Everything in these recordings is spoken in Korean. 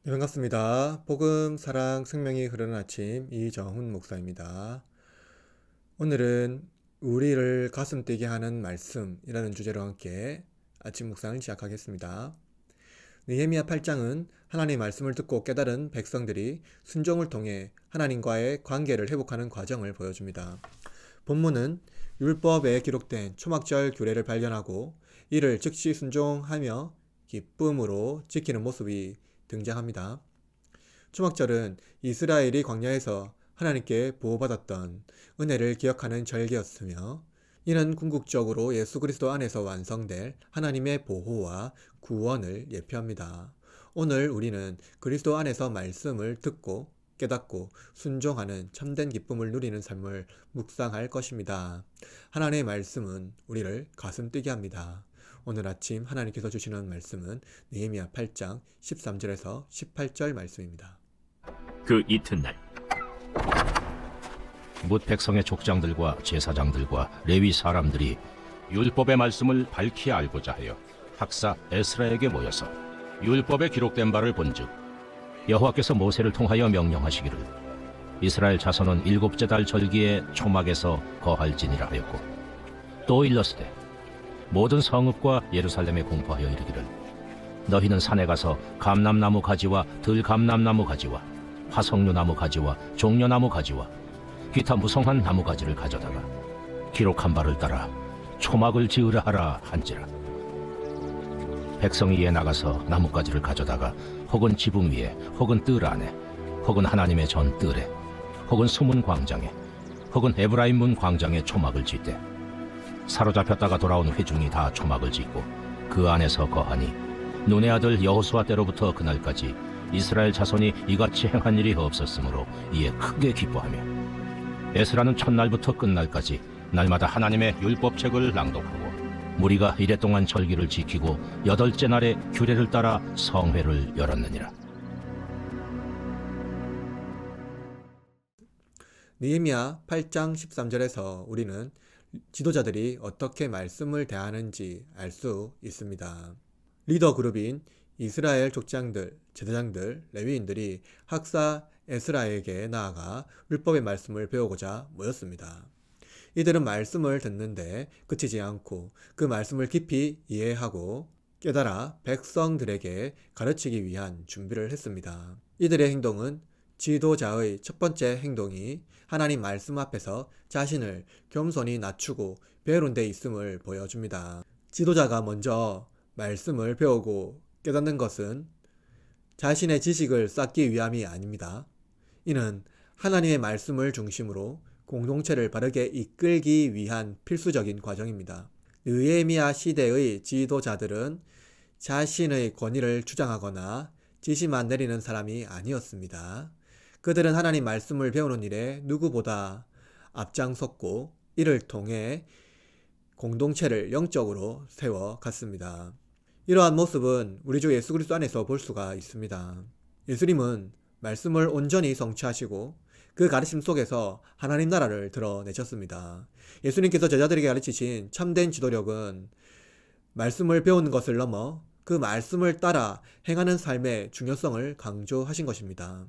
네, 반갑습니다. 복음, 사랑, 생명이 흐르는 아침 이정훈 목사입니다. 오늘은 우리를 가슴 뛰게 하는 말씀이라는 주제로 함께 아침 묵상을 시작하겠습니다. 느헤미야 8장은 하나님의 말씀을 듣고 깨달은 백성들이 순종을 통해 하나님과의 관계를 회복하는 과정을 보여줍니다. 본문은 율법에 기록된 초막절 규례를 발견하고 이를 즉시 순종하며 기쁨으로 지키는 모습이 등장합니다. 초막절은 이스라엘이 광야에서 하나님께 보호받았던 은혜를 기억하는 절기였으며 이는 궁극적으로 예수 그리스도 안에서 완성될 하나님의 보호와 구원을 예표합니다. 오늘 우리는 그리스도 안에서 말씀을 듣고 깨닫고 순종하는 참된 기쁨을 누리는 삶을 묵상할 것입니다. 하나님의 말씀은 우리를 가슴 뛰게 합니다. 오늘 아침 하나님께서 주시는 말씀은 느헤미야 8장 13절에서 18절 말씀입니다. 그 이튿날 뭇 백성의 족장들과 제사장들과 레위 사람들이 율법의 말씀을 밝히 알고자 하여 학사 에스라에게 모여서 율법에 기록된 바를 본즉 여호와께서 모세를 통하여 명령하시기를 이스라엘 자손은 일곱째 달 절기에 초막에서 거할지니라 하였고 또 일렀으되 모든 성읍과 예루살렘에 공포하여 이르기를 너희는 산에 가서 감람나무 가지와 들감람나무 가지와 화석류나무 가지와 종려나무 가지와 기타 무성한 나무 가지를 가져다가 기록한 바를 따라 초막을 지으라 하라 한지라. 백성이 이에 나가서 나뭇가지를 가져다가 혹은 지붕 위에 혹은 뜰 안에 혹은 하나님의 전 뜰에 혹은 수문 광장에 혹은 에브라임 문 광장에 초막을 짓되 사로잡혔다가 돌아온 회중이 다 초막을 짓고 그 안에서 거하니 눈의 아들 여호수아 때로부터 그날까지 이스라엘 자손이 이같이 행한 일이 없었으므로 이에 크게 기뻐하며 에스라는 첫날부터 끝날까지 날마다 하나님의 율법책을 낭독하고 무리가 이랫동안 절기를 지키고 여덟째 날에 규례를 따라 성회를 열었느니라. 느헤미야 8장 13절에서 우리는 지도자들이 어떻게 말씀을 대하는지 알 수 있습니다. 리더 그룹인 이스라엘 족장들, 제사장들, 레위인들이 학사 에스라에게 나아가 율법의 말씀을 배우고자 모였습니다. 이들은 말씀을 듣는데 그치지 않고 그 말씀을 깊이 이해하고 깨달아 백성들에게 가르치기 위한 준비를 했습니다. 이들의 행동은 지도자의 첫 번째 행동이 하나님 말씀 앞에서 자신을 겸손히 낮추고 배우는 데 있음을 보여줍니다. 지도자가 먼저 말씀을 배우고 깨닫는 것은 자신의 지식을 쌓기 위함이 아닙니다. 이는 하나님의 말씀을 중심으로 공동체를 바르게 이끌기 위한 필수적인 과정입니다. 느헤미야 시대의 지도자들은 자신의 권위를 주장하거나 지시만 내리는 사람이 아니었습니다. 그들은 하나님 말씀을 배우는 일에 누구보다 앞장섰고 이를 통해 공동체를 영적으로 세워갔습니다. 이러한 모습은 우리 주 예수 그리스도 안에서 볼 수가 있습니다. 예수님은 말씀을 온전히 성취하시고 그 가르침 속에서 하나님 나라를 드러내셨습니다. 예수님께서 제자들에게 가르치신 참된 지도력은 말씀을 배우는 것을 넘어 그 말씀을 따라 행하는 삶의 중요성을 강조하신 것입니다.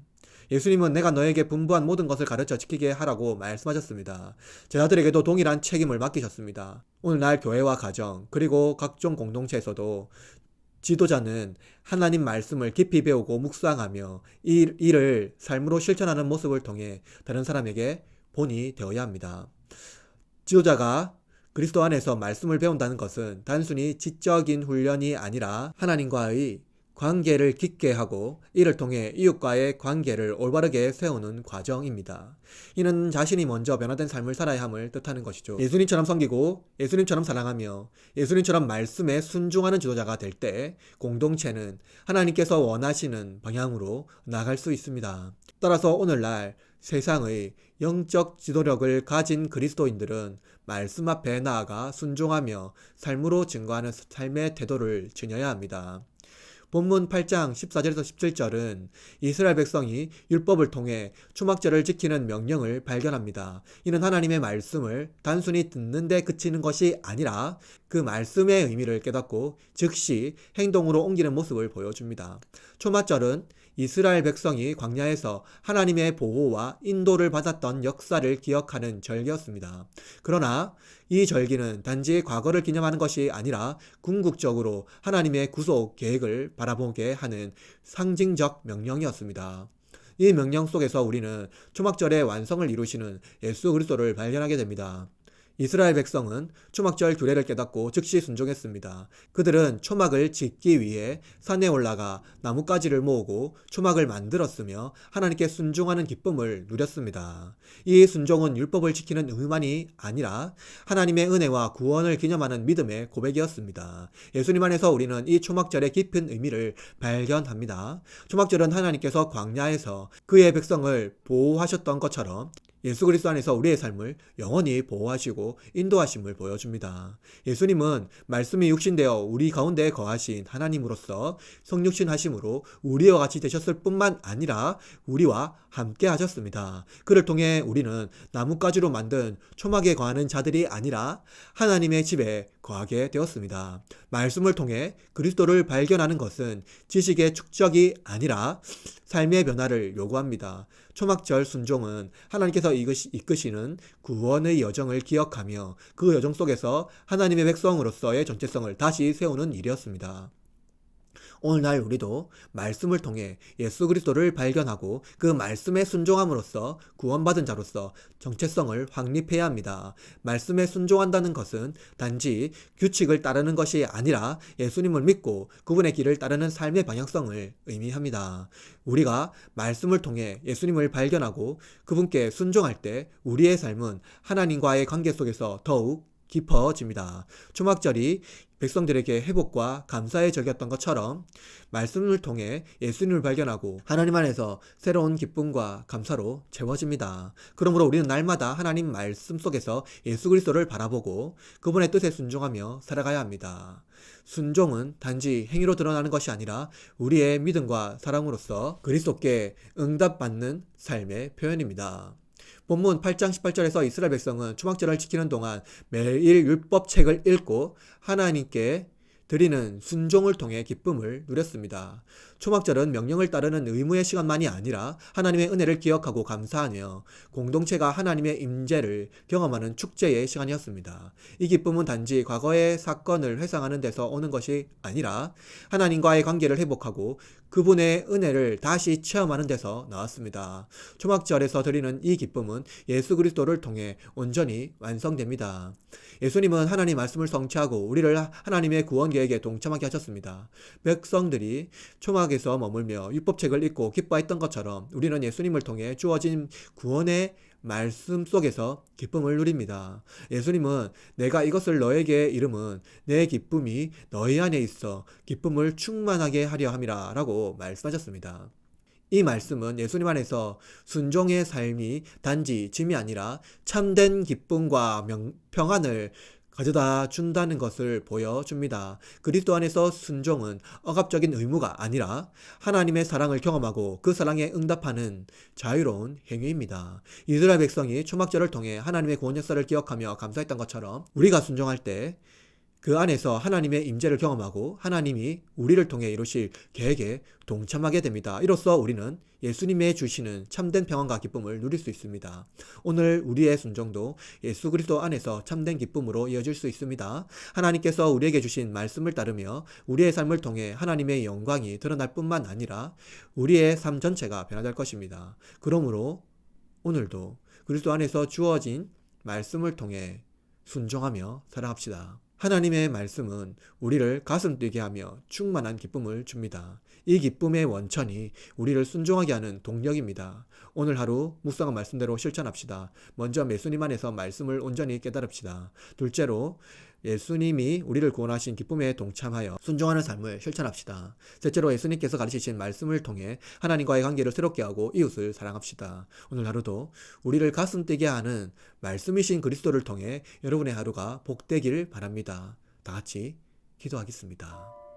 예수님은 내가 너에게 분부한 모든 것을 가르쳐 지키게 하라고 말씀하셨습니다. 제자들에게도 동일한 책임을 맡기셨습니다. 오늘날 교회와 가정 그리고 각종 공동체에서도 지도자는 하나님 말씀을 깊이 배우고 묵상하며 이를 삶으로 실천하는 모습을 통해 다른 사람에게 본이 되어야 합니다. 지도자가 그리스도 안에서 말씀을 배운다는 것은 단순히 지적인 훈련이 아니라 하나님과의 관계를 깊게 하고 이를 통해 이웃과의 관계를 올바르게 세우는 과정입니다. 이는 자신이 먼저 변화된 삶을 살아야 함을 뜻하는 것이죠. 예수님처럼 섬기고 예수님처럼 사랑하며 예수님처럼 말씀에 순종하는 지도자가 될 때 공동체는 하나님께서 원하시는 방향으로 나아갈 수 있습니다. 따라서 오늘날 세상의 영적 지도력을 가진 그리스도인들은 말씀 앞에 나아가 순종하며 삶으로 증거하는 삶의 태도를 지녀야 합니다. 본문 8장 14절에서 17절은 이스라엘 백성이 율법을 통해 초막절을 지키는 명령을 발견합니다. 이는 하나님의 말씀을 단순히 듣는 데 그치는 것이 아니라 그 말씀의 의미를 깨닫고 즉시 행동으로 옮기는 모습을 보여줍니다. 초막절은 이스라엘 백성이 광야에서 하나님의 보호와 인도를 받았던 역사를 기억하는 절기였습니다. 그러나 이 절기는 단지 과거를 기념하는 것이 아니라 궁극적으로 하나님의 구속 계획을 바라보게 하는 상징적 명령이었습니다. 이 명령 속에서 우리는 초막절의 완성을 이루시는 예수 그리스도를 발견하게 됩니다. 이스라엘 백성은 초막절 규례를 깨닫고 즉시 순종했습니다. 그들은 초막을 짓기 위해 산에 올라가 나뭇가지를 모으고 초막을 만들었으며 하나님께 순종하는 기쁨을 누렸습니다. 이 순종은 율법을 지키는 의무만이 아니라 하나님의 은혜와 구원을 기념하는 믿음의 고백이었습니다. 예수님 안에서 우리는 이 초막절의 깊은 의미를 발견합니다. 초막절은 하나님께서 광야에서 그의 백성을 보호하셨던 것처럼 예수 그리스도 안에서 우리의 삶을 영원히 보호하시고 인도하심을 보여줍니다. 예수님은 말씀이 육신되어 우리 가운데 거하신 하나님으로서 성육신 하심으로 우리와 같이 되셨을 뿐만 아니라 우리와 함께 하셨습니다. 그를 통해 우리는 나뭇가지로 만든 초막에 거하는 자들이 아니라 하나님의 집에 거하게 되었습니다. 말씀을 통해 그리스도를 발견하는 것은 지식의 축적이 아니라 삶의 변화를 요구합니다. 초막절 순종은 하나님께서 이끄시는 구원의 여정을 기억하며 그 여정 속에서 하나님의 백성으로서의 정체성을 다시 세우는 일이었습니다. 오늘날 우리도 말씀을 통해 예수 그리스도를 발견하고 그 말씀에 순종함으로써 구원받은 자로서 정체성을 확립해야 합니다. 말씀에 순종한다는 것은 단지 규칙을 따르는 것이 아니라 예수님을 믿고 그분의 길을 따르는 삶의 방향성을 의미합니다. 우리가 말씀을 통해 예수님을 발견하고 그분께 순종할 때 우리의 삶은 하나님과의 관계 속에서 더욱 깊어집니다. 초막절이 백성들에게 회복과 감사의 절기였던 것처럼 말씀을 통해 예수님을 발견하고 하나님 안에서 새로운 기쁨과 감사로 채워집니다. 그러므로 우리는 날마다 하나님 말씀 속에서 예수 그리스도를 바라보고 그분의 뜻에 순종하며 살아가야 합니다. 순종은 단지 행위로 드러나는 것이 아니라 우리의 믿음과 사랑으로서 그리스도께 응답받는 삶의 표현입니다. 본문 8장 18절에서 이스라엘 백성은 초막절을 지키는 동안 매일 율법책을 읽고 하나님께 드리는 순종을 통해 기쁨을 누렸습니다. 초막절은 명령을 따르는 의무의 시간만이 아니라 하나님의 은혜를 기억하고 감사하며 공동체가 하나님의 임재를 경험하는 축제의 시간이었습니다. 이 기쁨은 단지 과거의 사건을 회상하는 데서 오는 것이 아니라 하나님과의 관계를 회복하고 그분의 은혜를 다시 체험하는 데서 나왔습니다. 초막절에서 드리는 이 기쁨은 예수 그리스도를 통해 온전히 완성됩니다. 예수님은 하나님 말씀을 성취하고 우리를 하나님의 구원 계획에 동참하게 하셨습니다. 백성들이 초막에서 머물며 율법책을 읽고 기뻐했던 것처럼 우리는 예수님을 통해 주어진 구원의 말씀 속에서 기쁨을 누립니다. 예수님은 내가 이것을 너에게 이름은 내 기쁨이 너희 안에 있어 기쁨을 충만하게 하려 함이라 라고 말씀하셨습니다. 이 말씀은 예수님 안에서 순종의 삶이 단지 짐이 아니라 참된 기쁨과 평안을 가져다 준다는 것을 보여줍니다. 그리스도 안에서 순종은 억압적인 의무가 아니라 하나님의 사랑을 경험하고 그 사랑에 응답하는 자유로운 행위입니다. 이스라엘 백성이 초막절을 통해 하나님의 구원 역사를 기억하며 감사했던 것처럼 우리가 순종할 때 그 안에서 하나님의 임재를 경험하고 하나님이 우리를 통해 이루실 계획에 동참하게 됩니다. 이로써 우리는 예수님의 주시는 참된 평안과 기쁨을 누릴 수 있습니다. 오늘 우리의 순종도 예수 그리스도 안에서 참된 기쁨으로 이어질 수 있습니다. 하나님께서 우리에게 주신 말씀을 따르며 우리의 삶을 통해 하나님의 영광이 드러날 뿐만 아니라 우리의 삶 전체가 변화될 것입니다. 그러므로 오늘도 그리스도 안에서 주어진 말씀을 통해 순종하며 살아갑시다. 하나님의 말씀은 우리를 가슴 뛰게 하며 충만한 기쁨을 줍니다. 이 기쁨의 원천이 우리를 순종하게 하는 동력입니다. 오늘 하루 묵상한 말씀대로 실천합시다. 먼저 예수님 안에서 말씀을 온전히 깨달읍시다. 둘째로 예수님이 우리를 구원하신 기쁨에 동참하여 순종하는 삶을 실천합시다. 셋째로 예수님께서 가르치신 말씀을 통해 하나님과의 관계를 새롭게 하고 이웃을 사랑합시다. 오늘 하루도 우리를 가슴 뛰게 하는 말씀이신 그리스도를 통해 여러분의 하루가 복되길 바랍니다. 다 같이 기도하겠습니다.